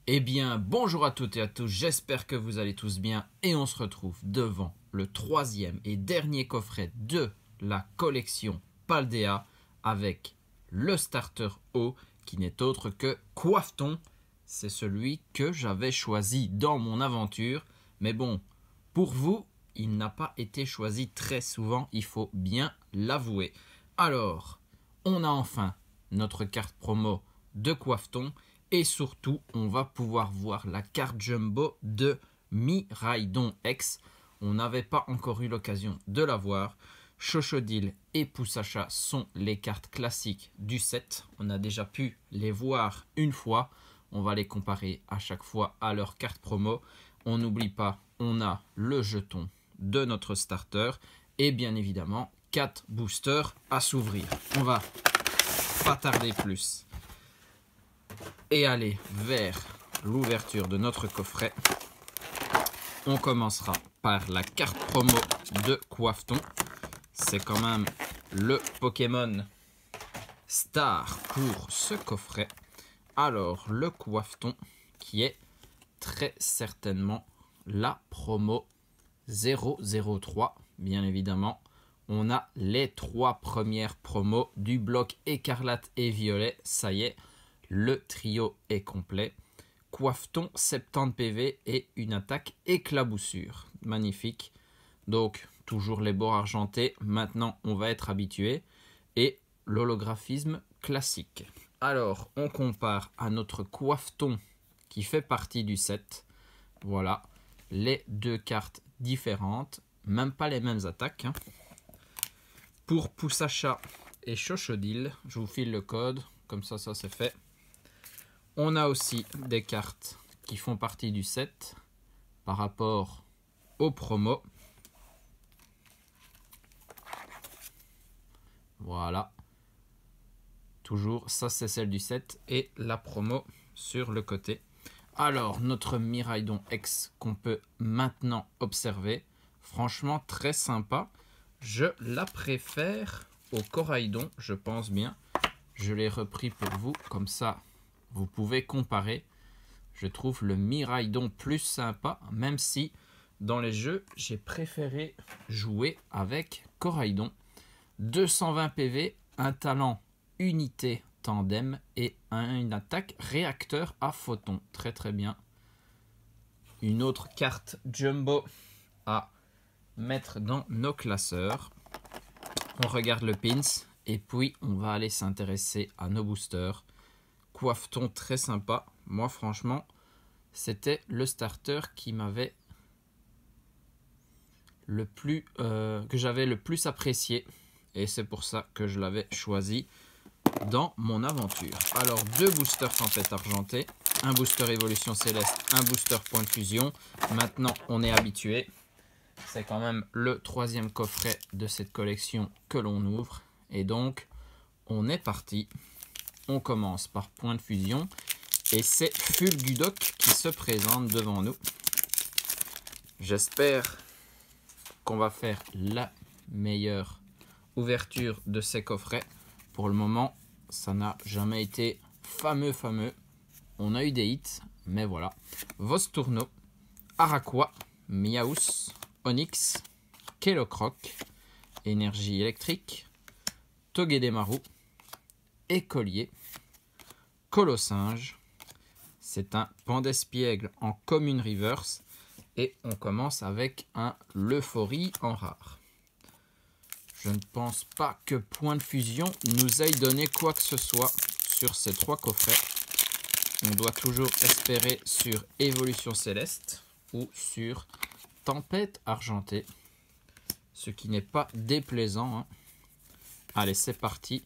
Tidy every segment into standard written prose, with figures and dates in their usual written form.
Eh bien, bonjour à toutes et à tous, j'espère que vous allez tous bien et on se retrouve devant le troisième et dernier coffret de la collection Paldea avec le starter haut qui n'est autre que Coiffeton. C'est celui que j'avais choisi dans mon aventure, mais bon, pour vous, il n'a pas été choisi très souvent, il faut bien l'avouer. Alors, on a enfin notre carte promo de Coiffeton. Et surtout, on va pouvoir voir la carte jumbo de Miraidon X. On n'avait pas encore eu l'occasion de la voir. Chochodil et Poussacha sont les cartes classiques du set. On a déjà pu les voir une fois. On va les comparer à chaque fois à leur carte promo. On n'oublie pas, on a le jeton de notre starter. Et bien évidemment, 4 boosters à s'ouvrir. On va pas tarder plus et aller vers l'ouverture de notre coffret. On commencera par la carte promo de Coiffeton. C'est quand même le Pokémon Star pour ce coffret. Alors, le Coiffeton qui est très certainement la promo 003, bien évidemment. On a les 3 premières promos du bloc écarlate et violet. Ça y est, le trio est complet. Coiffeton, 70 PV et une attaque éclaboussure. Magnifique. Donc, toujours les bords argentés. Maintenant, on va être habitué. Et l'holographisme classique. Alors, on compare à notre Coiffeton qui fait partie du set. Voilà, les 2 cartes différentes. Même pas les mêmes attaques. Pour Poussacha et Chochodil, je vous file le code. Comme ça c'est fait. On a aussi des cartes qui font partie du set par rapport aux promos. Voilà. Toujours, ça c'est celle du set et la promo sur le côté. Alors, notre Miraidon X qu'on peut maintenant observer. Franchement, très sympa. Je la préfère au Coraidon, je pense bien. Je l'ai repris pour vous, comme ça vous pouvez comparer. Je trouve le Miraidon plus sympa, même si dans les jeux, j'ai préféré jouer avec Coraidon. 220 PV, un talent unité tandem et une attaque réacteur à photon. Très très bien. Une autre carte jumbo à mettre dans nos classeurs. On regarde le pins et puis on va aller s'intéresser à nos boosters. Coiffeton très sympa. Moi franchement, c'était le starter qui m'avait que j'avais le plus apprécié et c'est pour ça que je l'avais choisi dans mon aventure. Alors 2 boosters tempête argentée, un booster évolution céleste, un booster point de fusion. Maintenant on est habitué. C'est quand même le 3e coffret de cette collection que l'on ouvre. Et donc, on est parti. On commence par point de fusion. Et c'est Fulgudoc qui se présente devant nous. J'espère qu'on va faire la meilleure ouverture de ces coffrets. Pour le moment, ça n'a jamais été fameux. On a eu des hits, mais voilà. Vostourno, Araquois, Miaus, Onyx, Kellocroc, Énergie électrique, Togedemaru, Écolier, Colossinge. C'est un Pandespiègle en commune reverse. Et on commence avec un L'Euphorie en rare. Je ne pense pas que Point de Fusion nous aille donné quoi que ce soit sur ces 3 coffrets. On doit toujours espérer sur Évolution Céleste ou sur Tempête argentée, ce qui n'est pas déplaisant. Hein. Allez, c'est parti.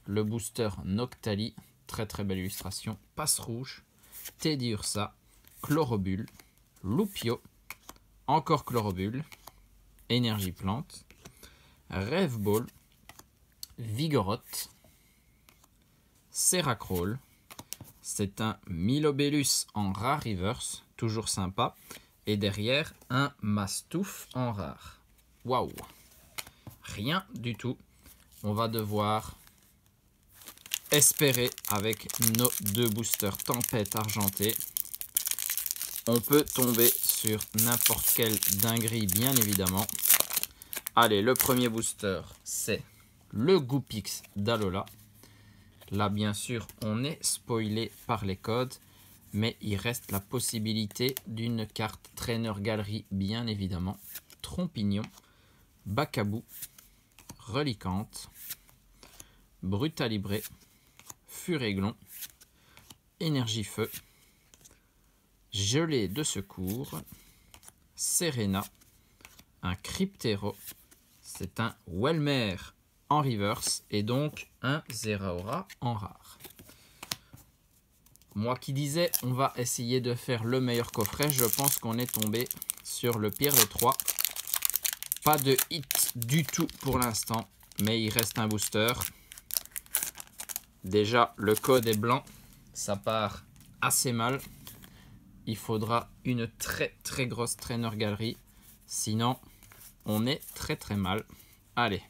Le booster Noctali, très très belle illustration. Passe rouge, Teddy Ursa, Chlorobule, Loupio, encore Chlorobule, Énergie plante, Rêve Ball, Vigoroth, Seracroll. C'est un Milobellus en rare reverse, toujours sympa. Et derrière, un Mastouf en rare. Waouh! Rien du tout. On va devoir espérer avec nos 2 boosters tempête argentée On peut tomber sur n'importe quelle dinguerie, bien évidemment. Allez, le premier booster, c'est le Goopix d'Alola. Là, bien sûr, on est spoilé par les codes, mais il reste la possibilité d'une carte Trainer Galerie, bien évidemment. Trompignon, Bacabou, Relicante, Brutalibré, Furéglon, Énergie Feu, Gelée de Secours, Serena, un Cryptero, c'est un Welmer en reverse et donc un Zeraora en rare. Moi qui disais, on va essayer de faire le meilleur coffret, je pense qu'on est tombé sur le pire des trois. Pas de hit du tout pour l'instant, mais il reste un booster. Déjà, le code est blanc, ça part assez mal. Il faudra une très grosse Trainer Galerie, sinon on est très mal. Allez,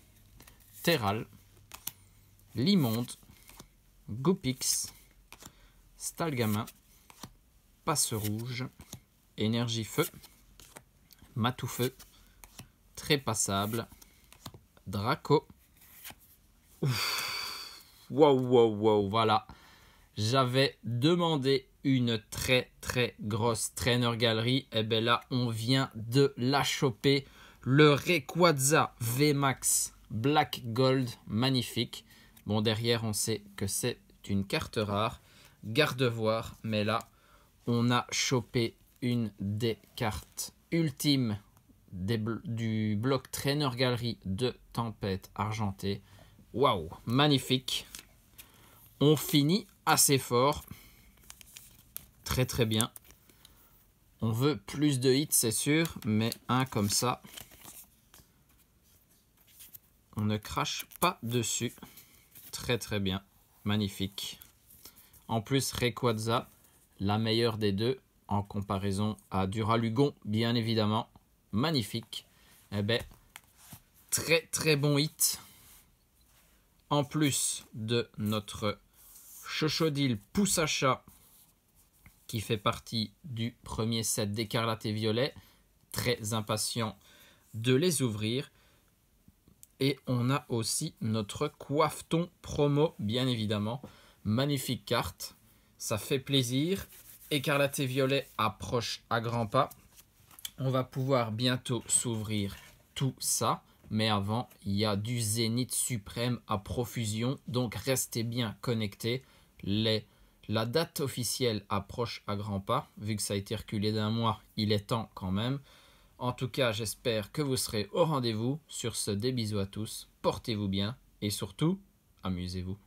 Terral, Limonde, Goopix, Stalgamin, Passe Rouge, Énergie Feu, Matoufeu, Trépassable, Draco. Wow, voilà. J'avais demandé une très grosse Trainer Galerie. Et bien là, on vient de la choper. Le Rayquaza VMAX Black Gold, magnifique. Bon, derrière, on sait que c'est une carte rare. Garde-voir, mais là, on a chopé une des cartes ultimes du bloc Trainer Galerie de Tempête Argentée. Waouh, magnifique. On finit assez fort. Très bien. On veut plus de hits, c'est sûr, mais un comme ça, on ne crache pas dessus. Très bien. Magnifique. En plus, Rayquaza, la meilleure des deux, en comparaison à Duralugon, bien évidemment. Magnifique. Eh bien, très bon hit. En plus de notre Chochodile Poussacha, qui fait partie du premier set d'Écarlate et Violet. Très impatient de les ouvrir. Et on a aussi notre Coiffeton promo, bien évidemment. Magnifique carte. Ça fait plaisir. Écarlate et Violet approche à grands pas. On va pouvoir bientôt s'ouvrir tout ça. Mais avant, il y a du Zénith suprême à profusion. Donc restez bien connectés. La date officielle approche à grands pas. Vu que ça a été reculé d'un mois, il est temps quand même. En tout cas, j'espère que vous serez au rendez-vous. Sur ce, des bisous à tous. Portez-vous bien et surtout, amusez-vous.